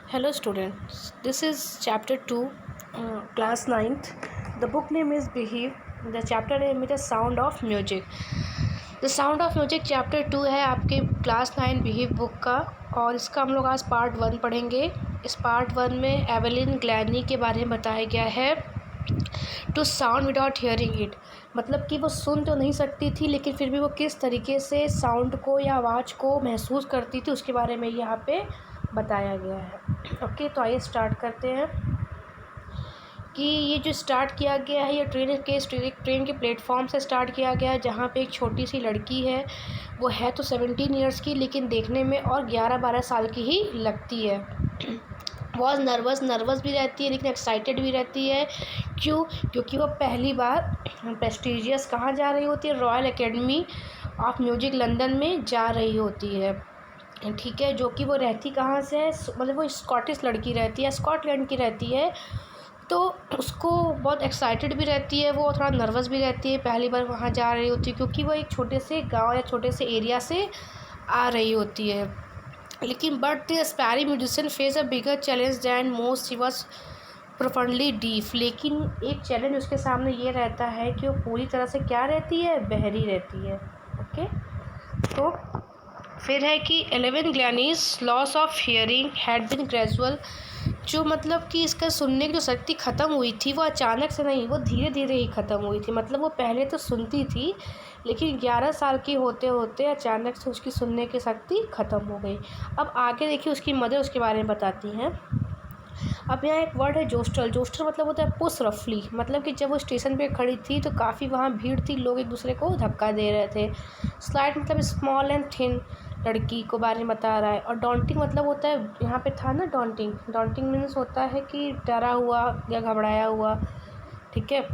Hello students, this is chapter 2, class ninth. The book name is Behave. The chapter name is The Sound of Music. The Sound of Music chapter 2 है आपके class 9 behave book का, और इसका हम लोग आज part 1 पढ़ेंगे। इस पार्ट 1 में एवेलिन ग्लैनी के बारे में बताया गया है। To sound without hearing it, मतलब कि वो सुन तो नहीं सकती थी लेकिन फिर भी वो किस तरीके से साउंड को या आवाज़ को महसूस करती थी उसके बारे में यहाँ पे बताया गया है। ओके, तो आइए स्टार्ट करते हैं कि ये जो स्टार्ट किया गया है ये ट्रेन के प्लेटफॉर्म से स्टार्ट किया गया है, जहाँ पे एक छोटी सी लड़की है। वो है तो 17 ईयर्स की, लेकिन देखने में और 11-12 साल की ही लगती है। बहुत नर्वस भी रहती है लेकिन एक्साइटेड भी रहती है। क्यों? क्योंकि वो पहली बार प्रेस्टीजियस कहाँ जा रही होती है, royal academy of music London में जा रही होती है। ठीक है, जो कि वो रहती कहाँ से है, मतलब वो स्कॉटिश लड़की रहती है, स्कॉटलैंड की रहती है। तो उसको बहुत एक्साइटेड भी रहती है, वो थोड़ा नर्वस भी रहती है, पहली बार वहाँ जा रही होती है क्योंकि वो एक छोटे से गांव या छोटे से एरिया से आ रही होती है। लेकिन but the aspiring musician face a bigger challenge than most, she was profoundly deaf. लेकिन एक चैलेंज उसके सामने ये रहता है कि वो पूरी तरह से क्या रहती है, बहरी रहती है। ओके, तो फिर है कि 11 Glennie's loss of hearing had been gradual, जो मतलब कि इसका सुनने की जो शक्ति ख़त्म हुई थी वो अचानक से नहीं, वो धीरे धीरे ही ख़त्म हुई थी। मतलब वो पहले तो सुनती थी लेकिन 11 साल की होते होते अचानक से उसकी सुनने की शक्ति ख़त्म हो गई। अब आगे देखिए उसकी मदर उसके बारे में बताती हैं। अब यहाँ एक वर्ड है जोस्टर। जोस्टर मतलब होता है पुश रफली, मतलब कि जब वो स्टेशन पे खड़ी थी तो काफ़ी वहाँ भीड़ थी, लोग एक दूसरे को धक्का दे रहे थे। स्लाइड मतलब स्मॉल एंड थिन, लड़की को बारे में बता रहा है। और डॉन्टिंग मतलब होता है, यहाँ पे था ना डॉन्टिंग, डॉन्टिंग मीन्स होता है कि डरा हुआ या घबराया हुआ। ठीक है,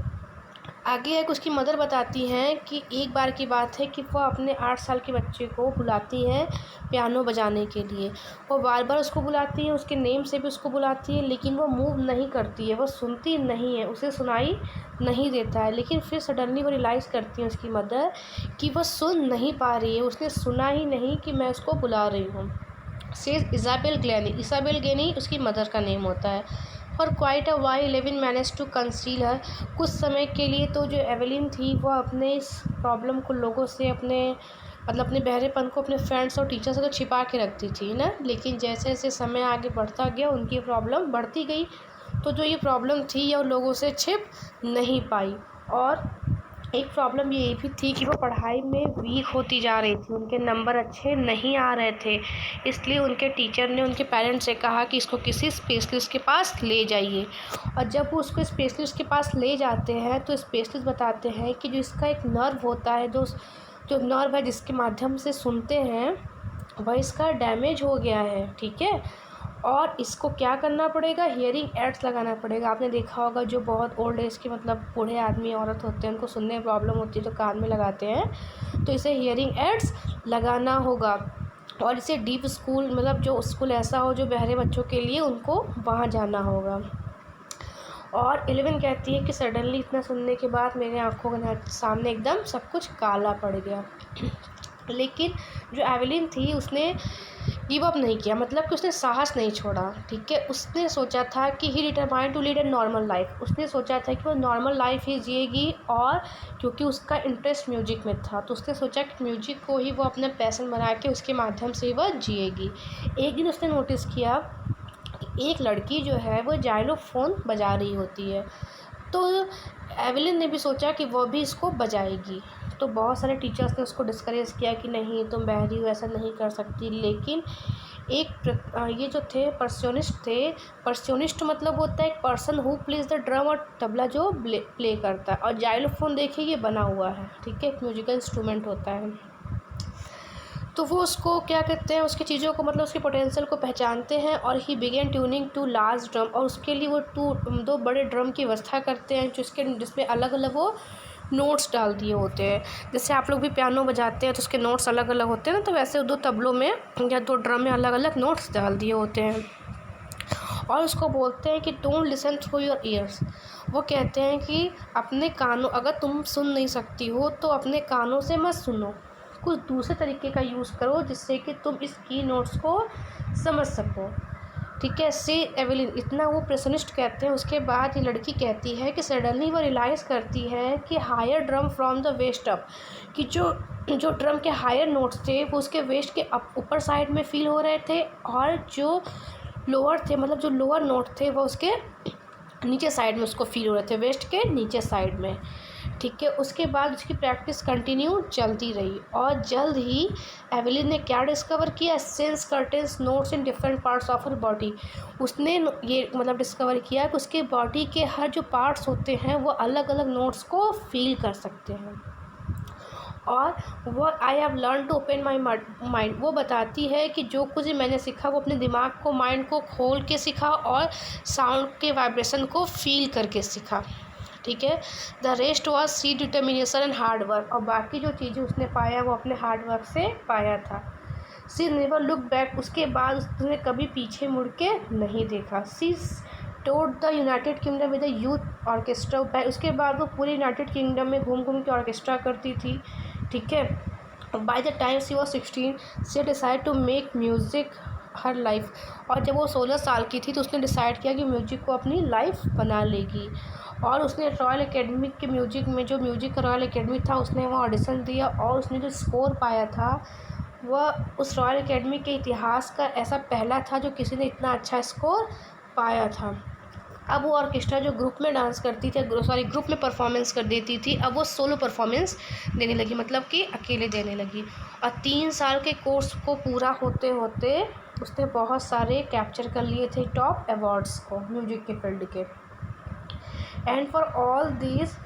आगे है कि उसकी मदर बताती हैं कि एक बार की बात है कि वह अपने 8 साल के बच्चे को बुलाती हैं पियानो बजाने के लिए। वो बार बार उसको बुलाती है, उसके नेम से भी उसको बुलाती है, लेकिन वो मूव नहीं करती है, वो सुनती नहीं है, उसे सुनाई नहीं देता है। लेकिन फिर सडनली वो रियलाइज़ करती है उसकी मदर कि वह सुन नहीं पा रही है, उसने सुना ही नहीं कि मैं उसको बुला रही हूँ। Says Isabel Glennie. Isabel Glennie उसकी मदर का नेम होता है। For quite a while Evelyn manage to conceal her, कुछ समय के लिए तो जो एवेलिन थी वो अपने इस प्रॉब्लम को लोगों से, अपने मतलब अपने बहरेपन को अपने फ्रेंड्स और टीचर से तो छिपा के रखती थी ना। लेकिन जैसे जैसे समय आगे बढ़ता गया उनकी प्रॉब्लम बढ़ती गई, तो जो ये प्रॉब्लम थी ये लोगों से छिप नहीं पाई। और एक प्रॉब्लम ये भी थी कि वो पढ़ाई में वीक होती जा रही थी, उनके नंबर अच्छे नहीं आ रहे थे। इसलिए उनके टीचर ने उनके पेरेंट्स से कहा कि इसको किसी स्पेशलिस्ट के पास ले जाइए। और जब वो उसको स्पेशलिस्ट के पास ले जाते हैं तो स्पेशलिस्ट बताते हैं कि जो इसका एक नर्व होता है, जो जो नर्व है जिसके माध्यम से सुनते हैं, वह इसका डैमेज हो गया है। ठीक है, और इसको क्या करना पड़ेगा, हियरिंग एड्स लगाना पड़ेगा। आपने देखा होगा जो बहुत ओल्ड एज के मतलब बूढ़े आदमी औरत होते हैं उनको सुनने में प्रॉब्लम होती है तो कान में लगाते हैं, तो इसे हियरिंग एड्स लगाना होगा। और इसे डीप स्कूल, मतलब जो स्कूल ऐसा हो जो बहरे बच्चों के लिए, उनको वहाँ जाना होगा। और 11 कहती है कि सडनली इतना सुनने के बाद मेरे आँखों के सामने एकदम सब कुछ काला पड़ गया। लेकिन जो एवेलिन थी उसने गिव अप नहीं किया, मतलब कि उसने साहस नहीं छोड़ा। ठीक है, उसने सोचा था कि he determined to lead a normal life, उसने सोचा था कि वो नॉर्मल लाइफ ही जिएगी। और क्योंकि उसका इंटरेस्ट म्यूजिक में था तो उसने सोचा कि म्यूजिक को ही वो अपना पैशन बना के उसके माध्यम से वह जिएगी। एक दिन उसने नोटिस किया कि एक लड़की जो है वो जाइलोफोन बजा रही होती है, तो एवेलिन ने भी सोचा कि वह भी इसको बजाएगी। तो बहुत सारे टीचर्स ने उसको डिस्करेज किया कि नहीं तुम बहरी हो, ऐसा नहीं कर सकती। लेकिन ये जो थे पर्सनिस्ट थे, पर्सनिस्ट मतलब होता है एक person who plays the drum, और तबला जो प्ले करता है। और जाइलोफोन देखिए ये बना हुआ है, ठीक है, एक म्यूजिकल इंस्ट्रूमेंट होता है। तो वो उसको क्या कहते हैं, उसकी चीज़ों को मतलब उसके पोटेंशियल को पहचानते हैं। और he began tuning to large drum, और उसके लिए वो दो बड़े ड्रम की व्यवस्था करते हैं जिसमें अलग अलग वो नोट्स डाल दिए होते हैं। जैसे आप लोग भी पियानो बजाते हैं तो उसके नोट्स अलग अलग होते हैं ना, तो वैसे दो तबलों में या दो ड्रम में अलग अलग नोट्स डाल दिए होते हैं। और उसको बोलते हैं कि don't listen through your ears. वो कहते हैं कि अपने कानों, अगर तुम सुन नहीं सकती हो तो अपने कानों से मत सुनो, कुछ दूसरे तरीके का यूज़ करो जिससे कि तुम इस की नोट्स को समझ सको। ठीक है। सी एवेलिन, इतना वो प्रेसनिस्ट कहते हैं। उसके बाद ये लड़की कहती है कि सडनली वो रियलाइज़ करती है कि higher drum from the waist up, कि जो जो ड्रम के हायर नोट्स थे वो उसके वेस्ट के ऊपर साइड में फील हो रहे थे, और जो लोअर थे, मतलब जो लोअर नोट थे वो उसके नीचे साइड में उसको फील हो रहे थे, वेस्ट के नीचे साइड में। ठीक है। उसके बाद उसकी प्रैक्टिस कंटिन्यू चलती रही, और जल्द ही एवेलिन ने क्या डिस्कवर किया, sense curtains notes in different parts of her body. उसने ये मतलब डिस्कवर किया कि उसके बॉडी के हर जो पार्ट्स होते हैं वो अलग अलग नोट्स को फील कर सकते हैं। और वो I have learn to open my mind, वो बताती है कि जो कुछ मैंने सीखा वो अपने दिमाग को, माइंड को खोल के सीखा, और साउंड के वाइब्रेशन को फील करके सीखा। ठीक है। The rest was she determination and hard work, और बाकी जो चीज़ें उसने पाया वो अपने हार्ड वर्क से पाया था। सी नेवर लुक बैक, उसके बाद उसने कभी पीछे मुड़ के नहीं देखा। She toured the United Kingdom with the youth orchestra, उसके बाद वो पूरे यूनाइटेड किंगडम में घूम घूम के ऑर्केस्ट्रा करती थी। ठीक है। By the time she was 16 she decide to make music her life, और जब वो 16 साल की थी तो उसने डिसाइड किया कि म्यूजिक को अपनी लाइफ बना लेगी। और उसने रॉयल एकेडमी के म्यूजिक में, जो म्यूजिक का रॉयल एकेडमी था, उसने वहाँ ऑडिशन दिया, और उसने जो स्कोर पाया था वह उस रॉयल एकेडमी के इतिहास का ऐसा पहला था जो किसी ने इतना अच्छा स्कोर पाया था। अब वो ऑर्केस्ट्रा जो ग्रुप में डांस करती थी, ग्रुप में परफॉर्मेंस कर देती थी, अब वो सोलो परफॉर्मेंस देने लगी, मतलब कि अकेले देने लगी। और 3 साल के कोर्स को पूरा होते होते उसने बहुत सारे कैप्चर कर लिए थे टॉप अवार्ड्स को म्यूजिक के फील्ड के। And for all this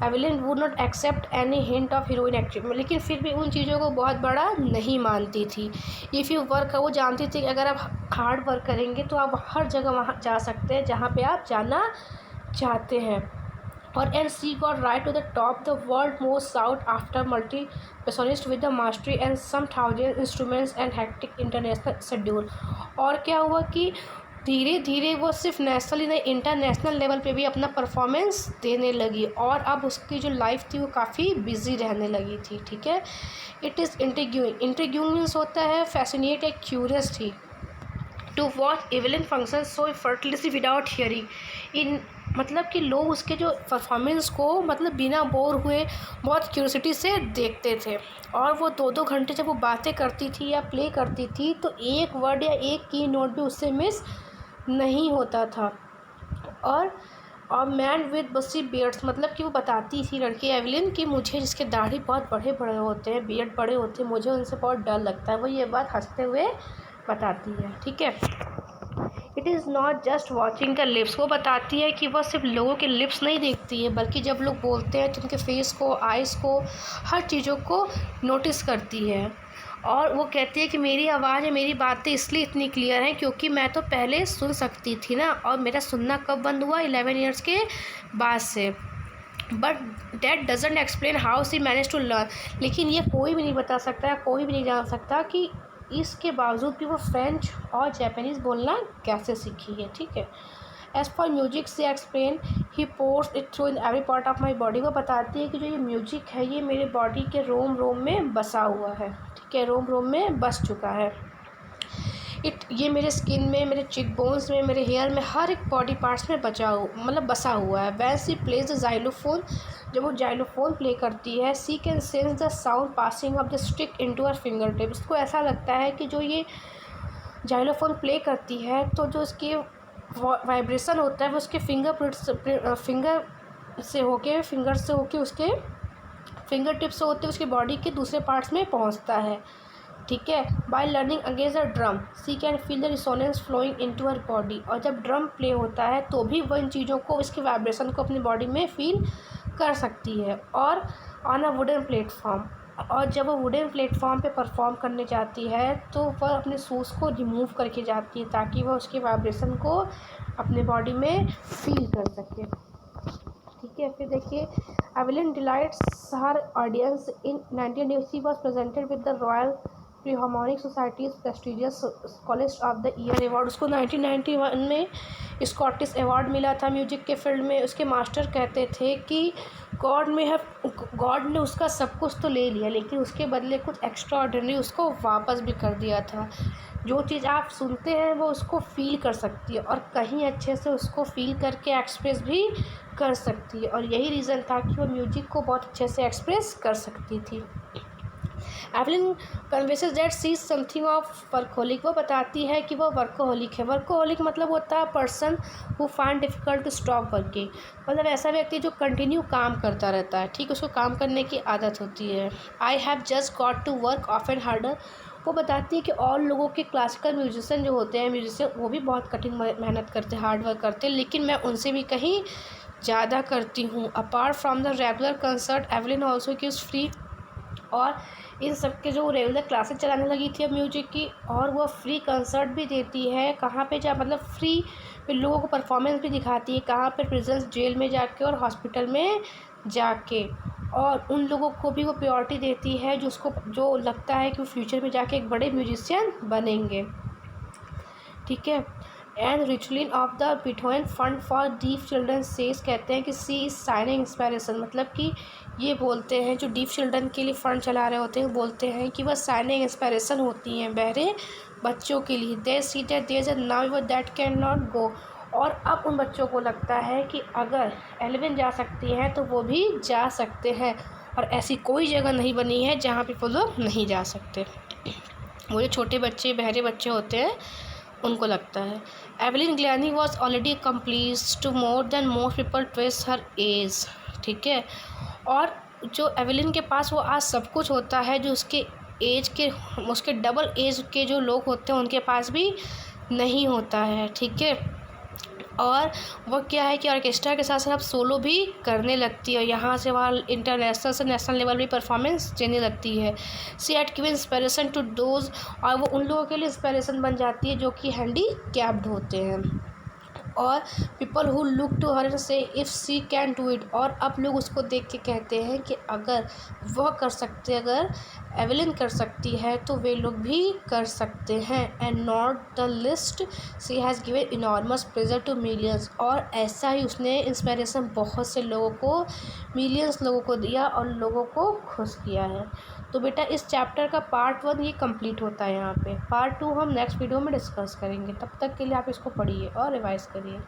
Evelyn would not accept any hint of heroine acting, लेकिन फिर भी उन चीज़ों को बहुत बड़ा नहीं मानती थी। इफ़ यू वर्क, वो जानती थी कि अगर आप हार्ड वर्क करेंगे तो आप हर जगह वहाँ जा सकते हैं जहाँ पे आप जाना चाहते हैं। और and she got right to the top the world most sought after multi percussionist with the mastery and some 1000 instruments and hectic international schedule. और क्या हुआ कि धीरे धीरे वो सिर्फ नेशनल ही नहीं, इंटरनेशनल लेवल पे भी अपना परफॉर्मेंस देने लगी, और अब उसकी जो लाइफ थी वो काफ़ी बिजी रहने लगी थी। ठीक है। It is intriguing, intriguing means होता है फैसिनेट, एक क्यूरियस थी to watch Evelyn function so effortlessly without hearing in, मतलब कि लोग उसके जो परफॉर्मेंस को मतलब बिना बोर हुए बहुत क्यूरियोसिटी से देखते थे। और वो 2-2 घंटे जब वो बातें करती थी या प्ले करती थी तो एक वर्ड या एक की नोट भी उससे मिस नहीं होता था। और मैन विद बसी बियर्ड्स, मतलब कि वो बताती थी लड़की एवेलिन कि मुझे जिसके दाढ़ी बहुत बड़े बड़े होते हैं, बियर्ड बड़े होते हैं, मुझे उनसे बहुत डर लगता है। वो ये बात हंसते हुए बताती है। ठीक है। It is not just watching the lips, वो बताती है कि वह सिर्फ लोगों के लिप्स नहीं देखती है, बल्कि जब लोग बोलते हैं तो उनके फेस को, आइज़ को, हर चीज़ों को नोटिस करती है। और वो कहती है कि मेरी आवाज़ है, मेरी बातें इसलिए इतनी क्लियर हैं क्योंकि मैं तो पहले सुन सकती थी ना, और मेरा सुनना कब बंद हुआ, 11 ईयर्स के बाद से। But that doesn't explain how she manage to learn, लेकिन ये कोई भी नहीं बता सकता, कोई भी नहीं जान सकता कि इसके बावजूद भी वो फ्रेंच और जापानीज़ बोलना कैसे सीखी है। ठीक है। एज़ फॉर म्यूजिक से explain he pores it through in every part of my body, वो बताती है कि जो ये म्यूजिक है ये मेरे बॉडी के रोम रोम में बसा हुआ है। ठीक है। रोम रोम में बस चुका है। ये मेरे स्किन में, मेरे चिक बोन्स में, मेरे हेयर में, हर एक बॉडी पार्ट्स में बसा हुआ है। When she plays the xylophone, जब वो जाइलोफोन प्ले करती है, she can sense the sound passing of the stick into her finger tip, उसको ऐसा लगता है कि जो ये जाइलोफोन प्ले करती है तो जो उसकी वाइब्रेशन होता है वो उसके फिंगर से होके उसके फिंगर टिप से होते उसकी बॉडी के दूसरे पार्ट्स में पहुंचता है। ठीक है। By learning against a drum she can feel the resonance flowing into her body, और जब ड्रम प्ले होता है तो भी वह इन चीज़ों को, इसकी वाइब्रेशन को अपनी बॉडी में फील कर सकती है। और ऑन अ वुडन प्लेटफॉर्म, और जब वो वुडन प्लेटफॉर्म पे परफॉर्म करने जाती है तो वह अपने शूज़ को रिमूव करके जाती है ताकि वह उसके वाइब्रेशन को अपने बॉडी में फील कर सके। ठीक है। फिर देखिए Evelyn delights her audience in 1980 was presented with the Royal Philharmonic Society's prestigious college of the year award, उसको 1991 में स्कॉटिश अवार्ड मिला था म्यूजिक के फील्ड में। उसके मास्टर कहते थे कि गॉड ने उसका सब कुछ तो ले लिया लेकिन उसके बदले कुछ एक्स्ट्रा ऑर्डिनरी उसको वापस भी कर दिया था। जो चीज़ आप सुनते हैं वो उसको फ़ील कर सकती है और कहीं अच्छे से उसको फ़ील करके एक्सप्रेस भी कर सकती है, और यही रीज़न था कि वो म्यूजिक को बहुत अच्छे से एक्सप्रेस कर सकती थी। Evelyn convinces that she is something of workaholic, वो बताती है कि वो वर्कोहोलिक है। वर्कोहोलिक मतलब होता है person who find difficult to stop working, मतलब ऐसा व्यक्ति जो कंटिन्यू काम करता रहता है, ठीक, उसको काम करने की आदत होती है। I have just got to work of and harder, वो बताती है कि और लोगों के क्लासिकल म्यूजिशियन जो होते हैं, म्यूजिशियन, वो भी बहुत कठिन मेहनत करते हैं, हार्ड वर्क करते हैं, लेकिन मैं उनसे भी कहीं ज़्यादा करती हूँ। Apart from the regular concert Evelyn also gives free, और इन सब के जो रेगुलर क्लासेस चलाने लगी थी अब म्यूजिक की, और वो फ्री कंसर्ट भी देती है। कहाँ पे जा, मतलब फ्री लोगों को परफॉर्मेंस भी दिखाती है, कहाँ पे प्रिजन्स, जेल में जाके और हॉस्पिटल में जाके, और उन लोगों को भी वो प्रायोरिटी देती है जो उसको जो लगता है कि वो फ्यूचर में जाके एक बड़े म्यूजिशियन बनेंगे, ठीक है। एंड रिचुअलिन of the Beethoven fund for deaf children says, कहते हैं कि सी इज साइनिंग इंस्पायरेशन, मतलब कि ये बोलते हैं जो डीफ चिल्ड्रन के लिए फ़ंड चला रहे होते हैं, बोलते हैं कि वह साइनिंग इंस्पायरेशन होती हैं बहरे बच्चों के लिए। They see that there is a now that can not go, और अब उन बच्चों को लगता है कि अगर एलिवन जा सकती हैं तो वो भी जा सकते हैं, और ऐसी कोई जगह नहीं बनी है जहाँ पे वो लोग नहीं जा सकते। वो जो छोटे बच्चे, बहरे बच्चे होते हैं, उनको लगता है। Evelyn Glennie was already accomplished to more than most people twice her age, ठीक है। और जो एवलिन के पास वो आज सब कुछ होता है जो उसके एज के, उसके डबल एज के जो लोग होते हैं उनके पास भी नहीं होता है, ठीक है। और वो क्या है कि ऑर्केस्ट्रा के साथ साथ अब सोलो भी करने लगती है, यहाँ से वहाँ इंटरनेशनल से नेशनल लेवल भी परफॉर्मेंस देने लगती है। She had given inspiration to those, और वो उन लोगों के लिए इंस्पिरेशन बन जाती है जो कि हैंडी कैप्ड होते हैं, और people who look to her see if she can do it, और अब लोग उसको देख के कहते हैं कि अगर वह कर सकते, अगर एवलिन कर सकती है तो वे लोग भी कर सकते हैं। And not the list, she has given enormous pleasure to millions, और ऐसा ही उसने इंस्पिरेशन बहुत से लोगों को, मिलियंस लोगों को दिया और लोगों को खुश किया है। तो बेटा इस चैप्टर का पार्ट 1 ये कंप्लीट होता है यहाँ पे। पार्ट 2 हम नेक्स्ट वीडियो में डिस्कस करेंगे। तब तक के लिए आप इसको पढ़िए और रिवाइज़ करिए।